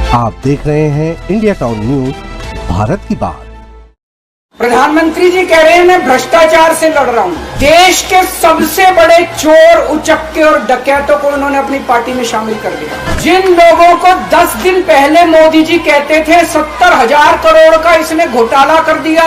आप देख रहे हैं इंडिया टाउन न्यूज, भारत की बात। प्रधानमंत्री जी कह रहे हैं मैं भ्रष्टाचार से लड़ रहा हूं। देश के सबसे बड़े चोर, उचक्के और डकैतों को उन्होंने अपनी पार्टी में शामिल कर लिया। जिन लोगों को 10 दिन पहले मोदी जी कहते थे 70,000 करोड़ का इसने घोटाला कर दिया,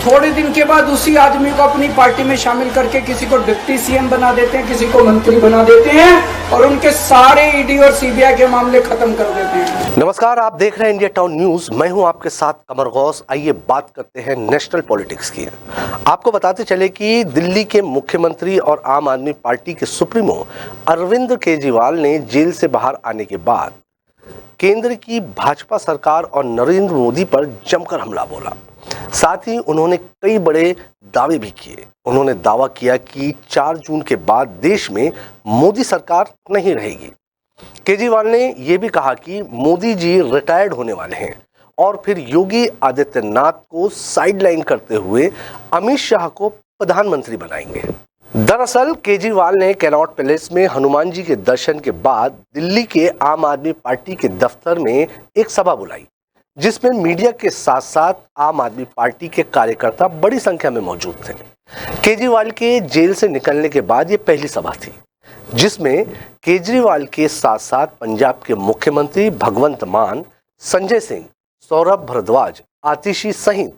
थोड़े दिन के बाद उसी आदमी को अपनी पार्टी में शामिल करके किसी को डिप्टी सीएम बना देते हैं, किसी को मंत्री बना देते हैं और उनके सारे ईडी और सीबीआई के मामले खत्म कर देते हैं। नमस्कार, आप देख रहे हैं इंडिया टाउन न्यूज। मैं हूं आपके साथ कमर गौस। आइए बात करते हैं नेशनल पॉलिटिक्स की। आपको बताते चले कि दिल्ली के मुख्यमंत्री और आम आदमी पार्टी के सुप्रीमो अरविंद केजरीवाल ने जेल से बाहर आने के बाद केंद्र की भाजपा सरकार और नरेंद्र मोदी पर जमकर हमला बोला। साथ ही उन्होंने कई बड़े दावे भी किए। उन्होंने दावा किया कि 4 जून के बाद देश में मोदी सरकार नहीं रहेगी। केजरीवाल ने यह भी कहा कि मोदी जी रिटायर्ड होने वाले हैं और फिर योगी आदित्यनाथ को साइडलाइन करते हुए अमित शाह को प्रधानमंत्री बनाएंगे। दरअसल केजरीवाल ने कैनॉट पैलेस में हनुमान जी के दर्शन के बाद दिल्ली के आम आदमी पार्टी के दफ्तर में एक सभा बुलाई, जिसमें मीडिया के साथ साथ आम आदमी पार्टी के कार्यकर्ता बड़ी संख्या में मौजूद थे। केजरीवाल के जेल से निकलने के बाद ये पहली सभा थी जिसमें केजरीवाल के साथ साथ पंजाब के मुख्यमंत्री भगवंत मान, संजय सिंह, सौरभ भारद्वाज, आतिशी सहित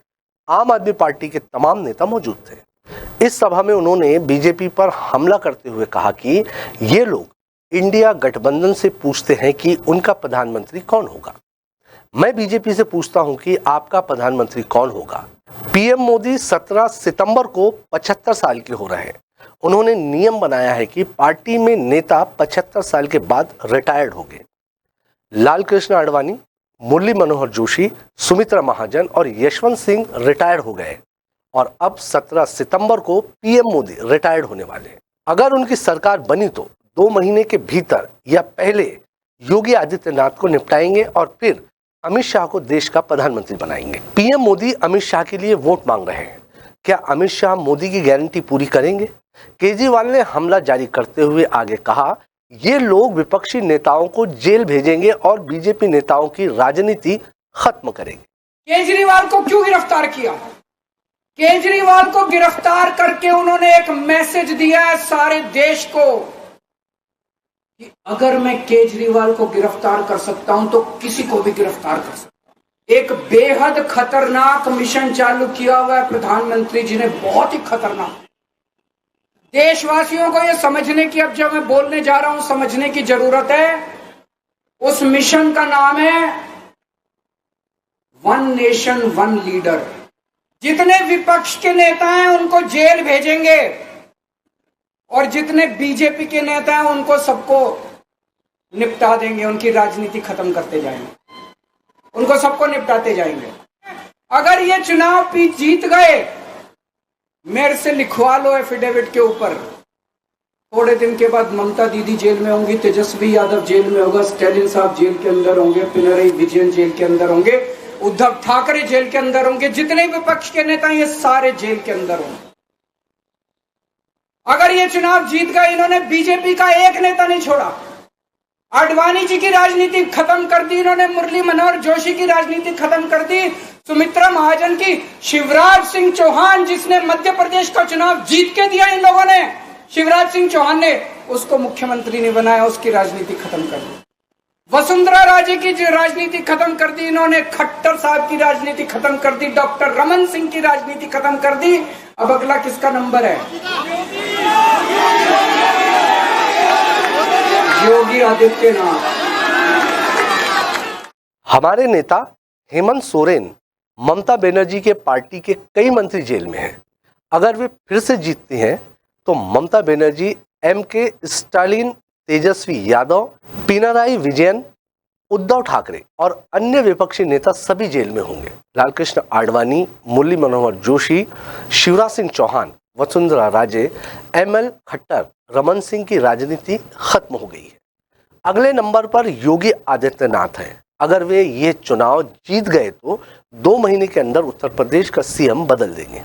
आम आदमी पार्टी के तमाम नेता मौजूद थे। इस सभा में उन्होंने बीजेपी पर हमला करते हुए कहा कि ये लोग इंडिया गठबंधन से पूछते हैं कि उनका प्रधानमंत्री कौन होगा। मैं बीजेपी से पूछता हूं कि आपका प्रधानमंत्री कौन होगा। पीएम मोदी 17 सितंबर को 75 साल के हो रहे हैं। उन्होंने नियम बनाया है कि पार्टी में नेता 75 साल के बाद रिटायर्ड हो गए। लाल कृष्ण आडवाणी, मुरली मनोहर जोशी, सुमित्रा महाजन और यशवंत सिंह रिटायर्ड हो गए और अब 17 सितंबर को पीएम मोदी रिटायर्ड होने वाले हैं। अगर उनकी सरकार बनी तो 2 महीने के भीतर या पहले योगी आदित्यनाथ को निपटाएंगे और फिर अमित शाह को देश का प्रधानमंत्री बनाएंगे। पीएम मोदी अमित शाह के लिए वोट मांग रहे हैं। क्या अमित शाह मोदी की गारंटी पूरी करेंगे? केजरीवाल ने हमला जारी करते हुए आगे कहा, ये लोग विपक्षी नेताओं को जेल भेजेंगे और बीजेपी नेताओं की राजनीति खत्म करेंगे। केजरीवाल को क्यों गिरफ्तार किया? केजरीवाल को गिरफ्तार करके उन्होंने एक मैसेज दिया है सारे देश को कि अगर मैं केजरीवाल को गिरफ्तार कर सकता हूं तो किसी को भी गिरफ्तार कर सकता हूं। एक बेहद खतरनाक मिशन चालू किया हुआ है प्रधानमंत्री जी ने, बहुत ही खतरनाक। देशवासियों को यह समझने की, अब जब मैं बोलने जा रहा हूं, समझने की जरूरत है। उस मिशन का नाम है वन नेशन वन लीडर। जितने विपक्ष के नेता हैं उनको जेल भेजेंगे और जितने बीजेपी के नेता हैं उनको सबको निपटा देंगे, उनकी राजनीति खत्म करते जाएंगे, उनको सबको निपटाते जाएंगे। अगर ये चुनाव जीत गए, मेरे से लिखवा लो एफिडेविट के ऊपर, थोड़े दिन के बाद ममता दीदी जेल में होंगी, तेजस्वी यादव जेल में होगा, स्टैलिन साहब जेल के अंदर होंगे, पिनरई विजयन जेल के अंदर होंगे, उद्धव ठाकरे जेल के अंदर होंगे, जितने विपक्ष के नेता ये सारे जेल के अंदर होंगे। अगर ये चुनाव जीत गए, इन्होंने बीजेपी का एक नेता नहीं छोड़ा। आडवाणी जी की राजनीति खत्म कर दी इन्होंने, मुरली मनोहर जोशी की राजनीति खत्म कर दी, सुमित्रा महाजन की, शिवराज सिंह चौहान जिसने मध्य प्रदेश का चुनाव जीत के दिया, इन लोगों ने, शिवराज सिंह चौहान ने उसको मुख्यमंत्री नहीं बनाया, उसकी राजनीति खत्म कर दी। वसुंधरा राजे की राजनीति खत्म कर दी इन्होंने, खट्टर साहब की राजनीति खत्म कर दी, डॉक्टर रमन सिंह की राजनीति खत्म कर दी। अब अगला किसका नंबर है? योगी आदित्यनाथ। हमारे नेता हेमंत सोरेन, ममता बनर्जी के पार्टी के कई मंत्री जेल में हैं। अगर वे फिर से जीतती हैं तो ममता बनर्जी, एमके स्टालिन, तेजस्वी यादव, पिनराई विजयन, उद्धव ठाकरे और अन्य विपक्षी नेता सभी जेल में होंगे। लालकृष्ण आडवाणी, मुरली मनोहर जोशी, शिवराज सिंह चौहान, वसुंधरा राजे, एमएल खट्टर, रमन सिंह की राजनीति खत्म हो गई है। अगले नंबर पर योगी आदित्यनाथ हैं। अगर वे ये चुनाव जीत गए तो 2 महीने के अंदर उत्तर प्रदेश का सीएम बदल देंगे।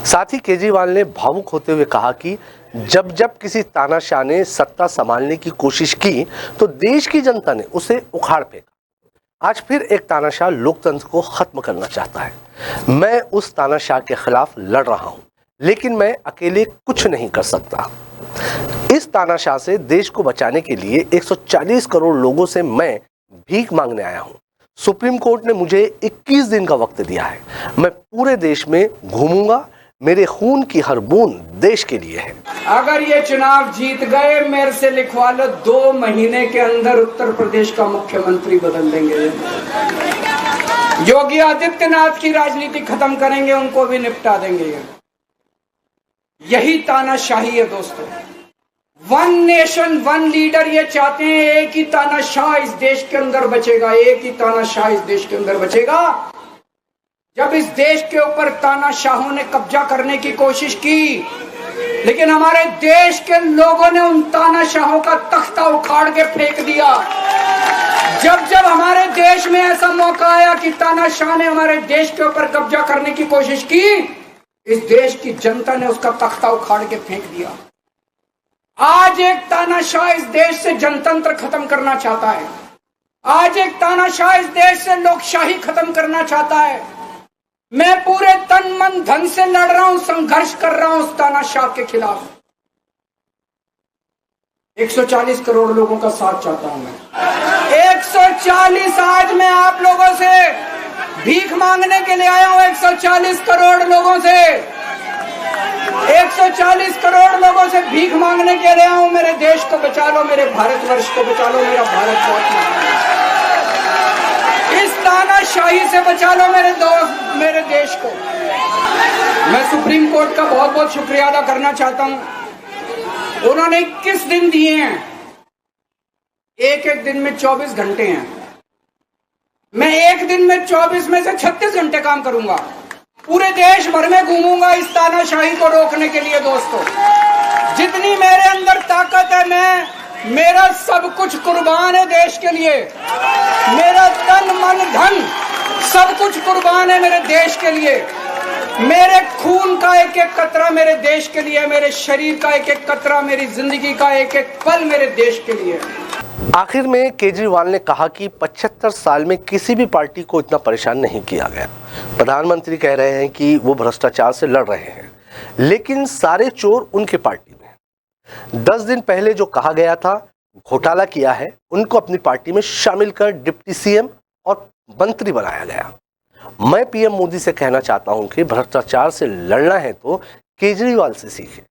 साथ ही केजरीवाल ने भावुक होते हुए कहा कि जब जब किसी तानाशाह ने सत्ता संभालने की कोशिश की तो देश की जनता ने उसे उखाड़ फेंका। आज फिर एक तानाशाह लोकतंत्र को खत्म करना चाहता है। मैं उस तानाशाह के खिलाफ लड़ रहा हूं, लेकिन मैं अकेले कुछ नहीं कर सकता। इस तानाशाह से देश को बचाने के लिए 140 करोड़ लोगों से मैं भीख मांगने आया हूं। सुप्रीम कोर्ट ने मुझे 21 दिन का वक्त दिया है। मैं पूरे देश में घूमूंगा। मेरे खून की हर बूंद देश के लिए है। अगर ये चुनाव जीत गए, मेरे से लिखवा लो, 2 महीने के अंदर उत्तर प्रदेश का मुख्यमंत्री बदल देंगे। योगी आदित्यनाथ की राजनीति खत्म करेंगे, उनको भी निपटा देंगे। यही तानाशाही है दोस्तों। 1 नेशन 1 लीडर ये चाहते हैं। एक ही तानाशाह इस देश के अंदर बचेगा, एक ही तानाशाह इस देश के अंदर बचेगा। जब इस देश के ऊपर तानाशाहों ने कब्जा करने की कोशिश की, लेकिन हमारे देश के लोगों ने उन तानाशाहों का तख्ता उखाड़ के फेंक दिया। जब जब हमारे देश में ऐसा मौका आया कि तानाशाह ने हमारे देश के ऊपर कब्जा करने की कोशिश की, इस देश की जनता ने उसका तख्ता उखाड़ के फेंक दिया। आज एक तानाशाह इस देश से जनतंत्र खत्म करना चाहता है। आज एक तानाशाह इस देश से लोकशाही खत्म करना चाहता है। मैं पूरे तन मन धन से लड़ रहा हूं, संघर्ष कर रहा हूं उस तानाशाह के खिलाफ। 140 करोड़ लोगों का साथ चाहता हूं मैं। 140 आज मैं आप लोगों से भीख मांगने के लिए आया हूं। 140 करोड़ लोगों से 140 करोड़ लोगों से भीख मांगने के लिए आया हूं। मेरे देश को बचा लो, मेरे भारतवर्ष को बचा लो, मेरा भारत बहुत महान है। इस तानाशाही से बचा लो मेरे दोस्त, मेरे देश को। मैं सुप्रीम कोर्ट का बहुत बहुत शुक्रिया अदा करना चाहता हूं। उन्होंने 21 दिन दिए हैं। एक एक दिन में 24 घंटे हैं। मैं एक दिन में 24 में से 36 घंटे काम करूंगा। पूरे देश भर में घूमूंगा इस तानाशाही को रोकने के लिए। दोस्तों, जितनी मेरे अंदर ताकत है, मेरा सब कुछ कुर्बान है देश के लिए। मेरा तन मन धन सब कुछ कुर्बान है मेरे देश के लिए। मेरे खून का एक एक कतरा मेरे देश के लिए, मेरे शरीर का एक एक कतरा, मेरी जिंदगी का एक एक पल मेरे देश के लिए। आखिर में केजरीवाल ने कहा कि 75 साल में किसी भी पार्टी को इतना परेशान नहीं किया गया। प्रधानमंत्री कह रहे हैं कि वो भ्रष्टाचार से लड़ रहे हैं, लेकिन सारे चोर उनके पार्टी में। 10 दिन पहले जो कहा गया था घोटाला किया है, उनको अपनी पार्टी में शामिल कर डिप्टी सीएम और मंत्री बनाया गया। मैं पीएम मोदी से कहना चाहता हूं कि भ्रष्टाचार से लड़ना है तो केजरीवाल से सीखें।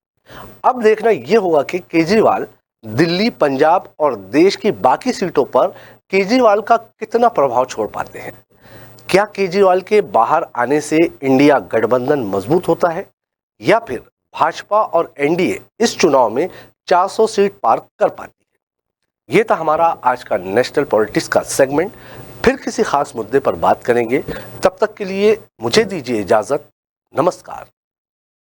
अब देखना यह होगा कि केजरीवाल दिल्ली, पंजाब और देश की बाकी सीटों पर केजरीवाल का कितना प्रभाव छोड़ पाते हैं। क्या केजरीवाल के बाहर आने से इंडिया गठबंधन मजबूत होता है, या फिर भाजपा और एनडीए इस चुनाव में 400 सीट पार कर पाती है। ये था हमारा आज का नेशनल पॉलिटिक्स का सेगमेंट। फिर किसी खास मुद्दे पर बात करेंगे। तब तक के लिए मुझे दीजिए इजाजत। नमस्कार।